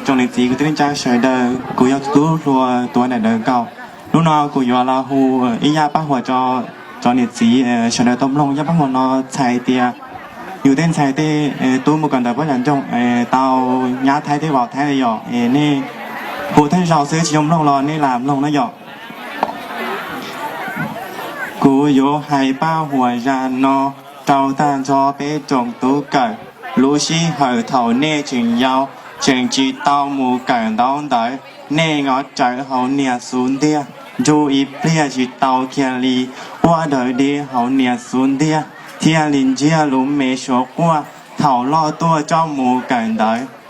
trong lịch sử của tiếng cha sẽ đời của yêu tú lùa tuổi này đời cao lúc nào của yêu là hu ý ya bác hòa cho lịch sử sẽ đời tôm long ya bác hòa nó chạy tiaอยู่เต้นใช้ที่ตู้มือกันแต่ว่าอย่างจงเตาญาไทยที่บอกไทยเลยหยอกนี่ผู้ท่านเราซื้อชิมลงรอนี่ลามลงนะหยอกกูโยให้ป้าหัวจานนอเจ้าตาจอไปจงตู้เกิดรู้ชี้เหอเท่าเน่จึงยาวจึงจีเต้าหมูเกิดต้องเดยเน่งอใจเขาเนี่ยศูนย์เดียจูอีเปลี่ยจีเต้าเคียรีว่าเดยดีเขาเนี่ยศูนย์เดีย天灵街路没说过，头老多找木跟头，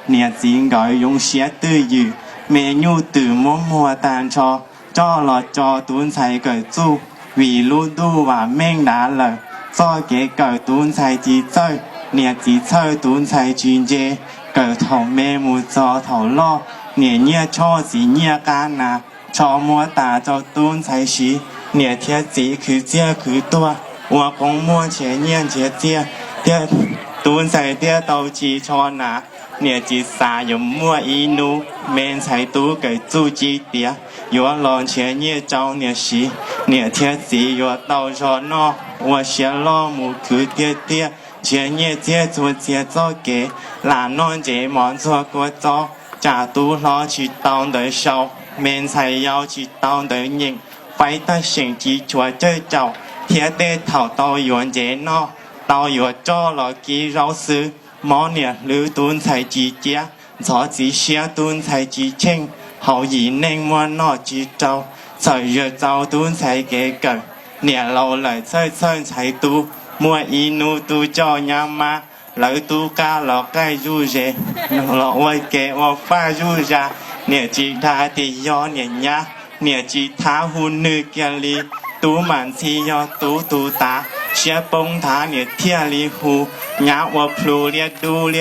年纪该用些对语，没有对默默单车，找了找端菜个煮，围路都话命难了，再给个端菜之走，年纪臭端菜专接，个头没木找头老，年年错是年干呐，错莫打着端菜时，年天子去接去多。我公摸前年节节，爹蹲在爹都记错拿，年纪啥有摸一怒，面才都给自己爹，有老前年找年时，年天子有到热闹，我写老母去爹爹，前年节做节做给，哪能这么做过做，家都老去当的少，面才要去当的人，快得成绩做这招。天地头到远这孬，到远做了几老师，某年刘敦才之家，早知些敦才之清，后以宁我那之招，才越早敦才给个，年老来才才都，莫一怒都叫娘妈，老都家老该入热，老我给我发入热，年纪大的要年呀，年纪他胡女给里。ตูมันที่ยอตูตาเชียปงทาเนี่ยเที่ยลีหูยาว่าพลูเรีย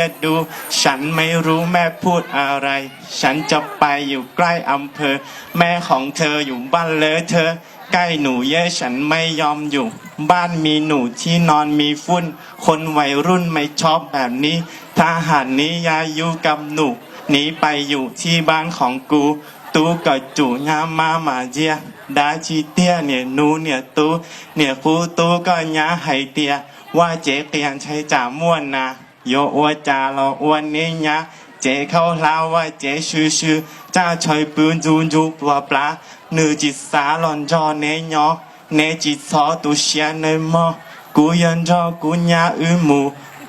ดดูฉันไม่รู้แม่พูดอะไรฉันจะไปอยู่ใกล้อำเภอแม่ของเธออยู่บ้านเลยเธอใกล้หนูเย่ฉันไม่ยอมอยู่บ้านมีหนูที่นอนมีฝุ่นคนวัยรุ่นไม่ชอบแบบนี้ถ้าหากนี้ยายอยู่กับหนูหนีไปอยู่ที่บ้านของกูตูก็จู่งามาเจียดาจีเตียเนี่ยนูเนี่ยตูเนี่ยฟูตูก็ยาให้เตียว่าเจ๊เตียนใช้จ่าม่วนนะโยอวจ่าเราอวนนี้ยะเจ๊เขาเล่าว่าเจ๊ชื่อจ้าชอยปืนจูปลาปลาเนื้อจิตสาหลอนจอเนยอเนจิตซอตูเชียเนมอกูยันจอกูยาหมู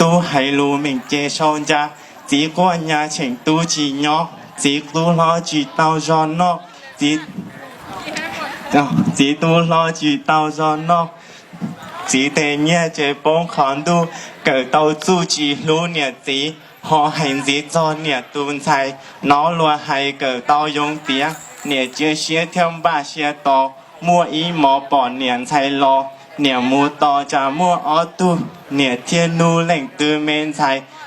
ตูให้รู้มิงเจชอนจ้าจีกว่ายาเฉิงตูจียอจีตูล้อจีเต้าจอนนอกจีตูล้อจีเต้าจอนนอกจีเตเนี่ยเจ็บปงขอนดูเกิดเต้าจูจีรู้เนี่ยจีหอเห็นจีจอนเนี่ยตูนใจน้อลัวให้เกิดเต้ายงเตียเนี่ยเจียเชียเทียมบ้าเชียต่อมั่วอีหมอปอนเนี่ยใจรอเนี่ยมูต่อจะมั่วออตูเนี่ยเทียนูเล่งตือเมนใจ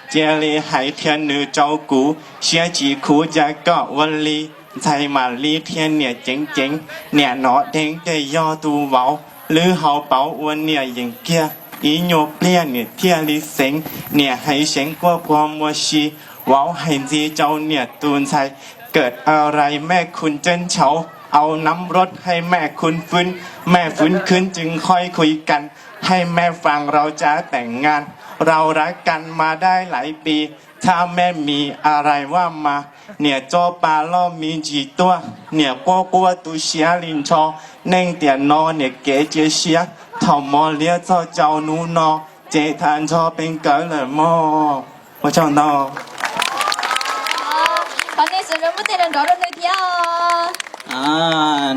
เจลีให้เทียนนือเจ้ากูเชียจีคูจะก็วันลีใจมาลีเทียนเนี่ยเจ๋งเนี่ยหนอเด้งได้ย่อตูเว้าหรือเฮาเป๋าอ้วนเนี่ยอย่างเกี้ยอีโยเปลี่ยนเนี่ยเทียลีเซ็งเนี่ยให้เสียงกว่าความมัวชีเว้าให้จีเจ้าเนี่ยตูนใจเกิดอะไรแม่คุณเจนเฉาเอาน้ำรถให้แม่คุณฟื้นแม่ฟื้นขึ้นจึงค่อยคุยกันให้แม่ฟังเราจะแต่งงานเรารักกันมาได้หลายปีถ้าแม่มีอะไรว่ามาเนี่ยโจปาล้อมีจีตัวเนี่ยกัวตูเชียลินชอเน่งเตียนนอเนี่ยเก๋เจเชียถอมมอเลียเจ้าหนูนอเจทานชอเป็นเก๋เลยมอว่าเจ้านอตอนนี้สุดยอดเจริญรอดเลยเที่ยว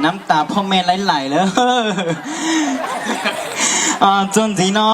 น้ำตาพ่อแม่ไหลๆเลยจนสีนอ